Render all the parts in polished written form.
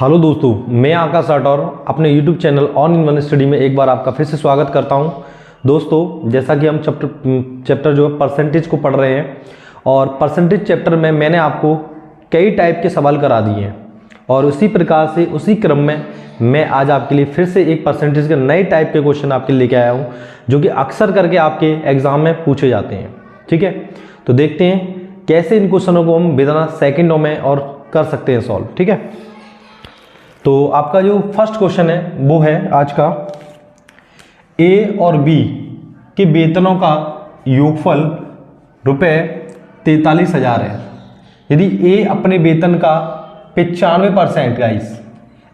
Hello दोस्तों, मैं आकाश राठौर अपने YouTube channel all in one study में एक बार आपका फिर से स्वागत करता हूं। दोस्तों, जैसा कि हम चैप्टर जो है परसेंटेज को पढ़ रहे हैं और परसेंटेज चैप्टर में मैंने आपको कई टाइप के सवाल करा दिए हैं और उसी प्रकार से उसी क्रम में मैं आज आपके लिए फिर से एक परसेंटेज के नए टाइप के क्वेश्चन आपके लेके आया हूँ, जो कि अक्सर करके आपके एग्जाम में पूछे जाते हैं। ठीक है, तो देखते हैं कैसे इन क्वेश्चनों को हम बिना सेकेंडों में और कर सकते हैं सॉल्व। ठीक है, तो आपका जो फर्स्ट क्वेश्चन है वो है आज का, ए और बी के वेतनों का योगफल रुपये 43,000 है। यदि ए अपने वेतन का 95% गाइस,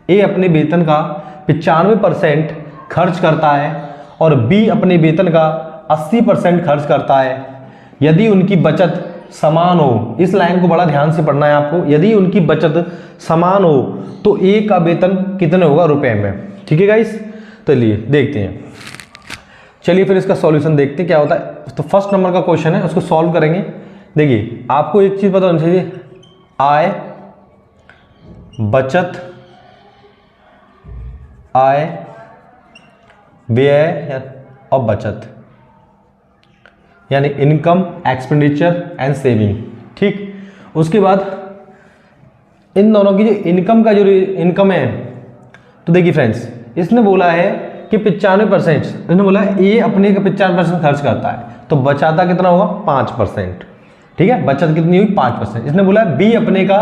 ए अपने वेतन का 95% खर्च करता है और बी अपने वेतन का 80% खर्च करता है, यदि उनकी बचत समान हो, इस लाइन को बड़ा ध्यान से पढ़ना है आपको, यदि उनकी बचत समान हो तो ए का वेतन कितने होगा रुपए में। ठीक है गाइस, तो चलिए देखते हैं। चलिए फिर इसका सॉल्यूशन देखते हैं क्या होता है। तो फर्स्ट नंबर का क्वेश्चन है, उसको सॉल्व करेंगे। देखिए, आपको एक चीज पता होनी चाहिए, आय, बचत, आय, व्यय और बचत, यानी इनकम, एक्सपेंडिचर एंड सेविंग। ठीक, उसके बाद इन दोनों की जो इनकम का जो इनकम है, तो देखिए फ्रेंड्स, इसने बोला है कि 95%, इसने बोला है ए अपने का 95% खर्च करता है, तो बचाता कितना होगा 5%। ठीक है, बचत कितनी हुई 5%। इसने बोला है बी अपने का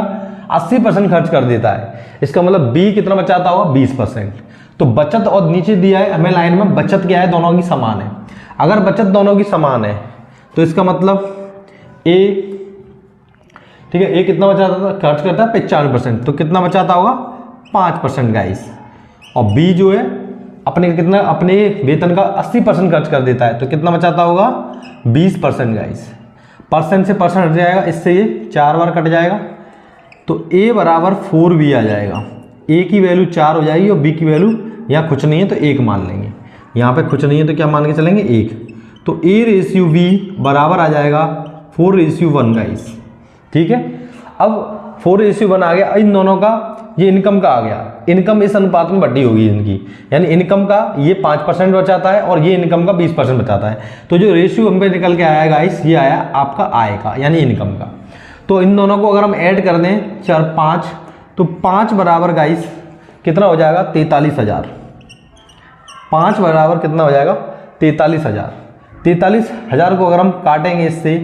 80% खर्च कर देता है, इसका मतलब बी कितना बचाता होगा 20%। तो बचत और नीचे दिया है हमें लाइन में, बचत क्या है, दोनों की समान है। अगर बचत दोनों की समान है तो इसका मतलब ए, ठीक है, ए कितना बचाता था, खर्च करता है 95%, तो कितना बचाता होगा 5% गाइस। और बी जो है अपने कितना, अपने वेतन का 80% खर्च कर देता है, तो कितना बचाता होगा 20% गाइस। परसेंट से परसेंट हट जाएगा, इससे ये 4 बार कट जाएगा, तो ए बराबर 4b आ जाएगा। ए की वैल्यू 4 हो जाएगी और बी की वैल्यू यहाँ कुछ नहीं है तो 1 मान लेंगे, यहाँ पे कुछ नहीं है तो क्या मान के चलेंगे 1। तो ए रेशियो बी बराबर आ जाएगा 4:1 गाइस। ठीक है, अब 4:1 आ गया, इन दोनों का ये इनकम का आ गया, इनकम इस अनुपात में बटी होगी इनकी, यानी इनकम का ये 5% बचाता है और ये इनकम का 20% बचाता है। तो जो रेशियो हम पे निकल के आया गाइस, ये आया आपका आय का, यानी इनकम का। तो इन दोनों को अगर हम ऐड कर दें 4, 5, तो 5 बराबर गाइस कितना हो जाएगा 43,000। 5 बराबर कितना हो जाएगा 43,000। 43,000 को अगर हम काटेंगे इससे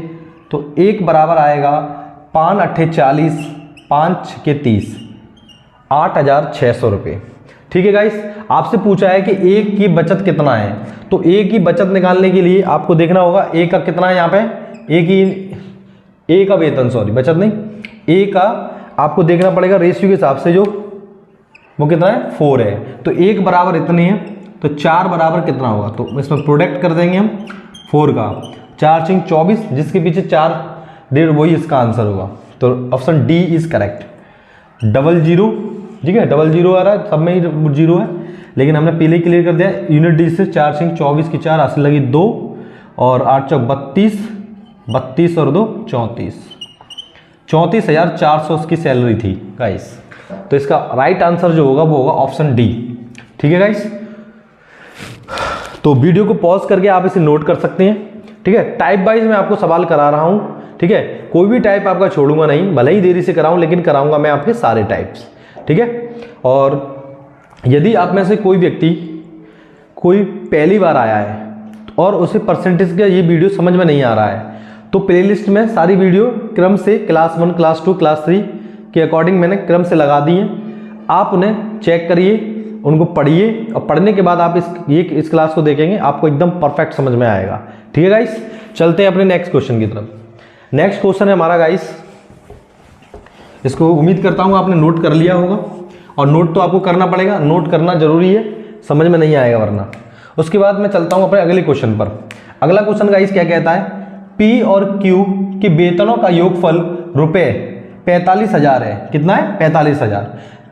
तो 1 बराबर आएगा 5 8 40, 5 के 30, 8,600 रुपये। ठीक है गाइस, आपसे पूछा है कि ए की बचत कितना है, तो ए की बचत निकालने के लिए आपको देखना होगा ए का कितना है, यहाँ पे ए का वेतन, सॉरी बचत नहीं, ए का आपको देखना पड़ेगा रेशियो के हिसाब से, जो वो कितना है 4 है, तो 1 बराबर इतने है, तो 4 बराबर कितना होगा, तो इसमें प्रोडक्ट कर देंगे हम 4 का, 4 × 24, जिसके पीछे 4 डेढ़, वही इसका आंसर होगा। तो ऑप्शन डी इज करेक्ट। 00, ठीक है, 00 आ रहा है, सब में ही 0 है, लेकिन हमने पहले क्लियर कर दिया यूनिट डी से। 4 × 24 की 4 हासिल लगी 2 और 8 × 32, 32 और 2 34, 34,400 उसकी सैलरी थी गाइस। तो इसका राइट आंसर जो होगा वो होगा ऑप्शन डी। ठीक है गाइस, तो वीडियो को पॉज करके आप इसे नोट कर सकते हैं। ठीक है, टाइप वाइज मैं आपको सवाल करा रहा हूं। ठीक है, कोई भी टाइप आपका छोड़ूंगा नहीं, भले ही देरी से कराऊं, लेकिन कराऊंगा मैं आपके सारे टाइप्स। ठीक है, और यदि आप में से कोई व्यक्ति कोई पहली बार आया है और उसे परसेंटेज का ये वीडियो समझ में नहीं आ रहा है, तो प्लेलिस्ट में सारी वीडियो क्रम से क्लास 1, क्लास 2, क्लास 3 के अकॉर्डिंग मैंने क्रम से लगा दी हैं। आप उन्हें चेक करिए, उनको पढ़िए, और पढ़ने के बाद आप इस क्लास को देखेंगे, आपको एकदम परफेक्ट समझ में आएगा। ठीक है गाइस, चलते हैं अपने नेक्स्ट क्वेश्चन की तरफ। नेक्स्ट क्वेश्चन है हमारा गाइस, इसको उम्मीद करता हूँ आपने नोट कर लिया होगा, और नोट तो आपको करना पड़ेगा, नोट करना जरूरी है, समझ में नहीं आएगा वरना। उसके बाद मैं चलता हूँ अपने अगले क्वेश्चन पर। अगला क्वेश्चन गाइस क्या कहता है, पी और क्यू के वेतनों का योगफल रुपये 45,000 है। कितना है 45,000।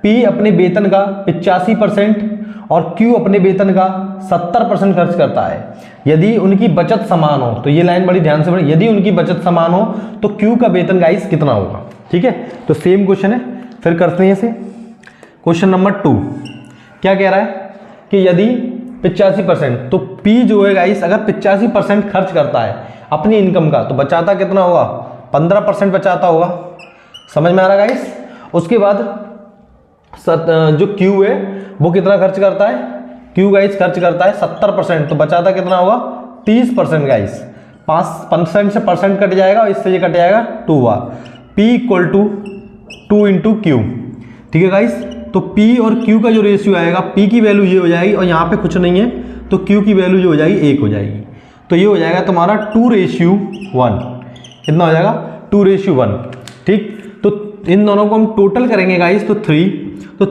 पी अपने वेतन का 85% और क्यू अपने वेतन का 70% खर्च करता है। यदि उनकी बचत समान हो, तो ये लाइन बड़ी ध्यान से पढ़िए, यदि उनकी बचत समान हो तो क्यू का वेतन गाइस कितना होगा। ठीक है, तो सेम क्वेश्चन है, फिर करते हैं इसे। क्वेश्चन नंबर 2 क्या कह रहा है कि यदि 85%, तो P जो है गाइस अगर 85% खर्च करता है अपनी इनकम का, तो बचाता कितना होगा? 15% बचाता होगा। समझ में आ रहा गाइस? उसके बाद जो Q है वो कितना खर्च करता है? Q गाइस खर्च करता है 70%, तो बचाता कितना होगा? 30% गाइस। 5% से परसेंट कट जाएगा और इससे ये कट जाएगा 2 बार। P equal to 2 into q. ठीक है गाइस, तो P और Q का जो रेशियो आएगा, P की वैल्यू ये हो जाएगी और यहाँ पे कुछ नहीं है, तो Q की वैल्यू जो हो जाएगी 1 हो जाएगी। तो ये हो जाएगा तुम्हारा 2:1। कितना हो जाएगा? 2:1। ठीक, तो इन दोनों को हम टोटल करेंगे गाइस, तो 3, तो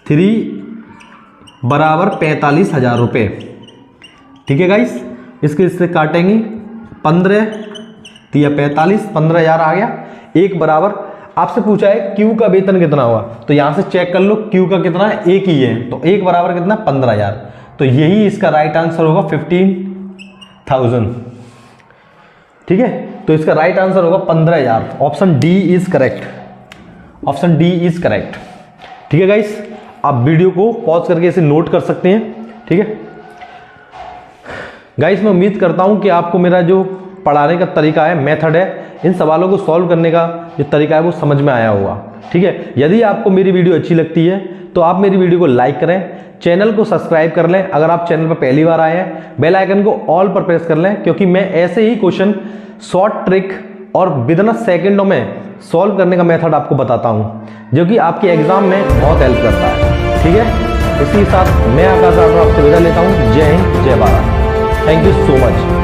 3 बराबर 45,000 रुपये। ठीक है गाइस, इससे काटेंगे 15 या 45, 15,000 आ गया। 1 बराबर, आपसे पूछा है Q का वेतन कितना हुआ, तो यहां से चेक कर लो Q का कितना है, 1 ही है, तो 1 बराबर कितना? 15,000। तो यही इसका राइट आंसर होगा 15,000। ठीक है, तो इसका राइट आंसर होगा 15,000। Option D is correct, option D is correct. ठीक है गाइस, आप वीडियो को पॉज करके इसे नोट कर सकते हैं। ठीक है गाइस, मैं उम्मीद करता हूं कि आपको मेरा जो पढ़ाने का तरीका है, मेथड है, इन सवालों को सॉल्व करने का जो तरीका है वो समझ में आया होगा। ठीक है, यदि आपको मेरी वीडियो अच्छी लगती है तो आप मेरी वीडियो को लाइक करें, चैनल को सब्सक्राइब कर लें, अगर आप चैनल पर पहली बार आए हैं बेल आइकन को ऑल पर प्रेस कर लें, क्योंकि मैं ऐसे ही क्वेश्चन शॉर्ट ट्रिक और विदिन सेकेंडों में सॉल्व करने का मेथड आपको बताता हूँ, जो कि आपके एग्जाम में बहुत हेल्प करता है। ठीक है, इसी के साथ मैं आकाश आपसे विदा लेता हूँ। जय हिंद, जय Bharat. Thank you so much.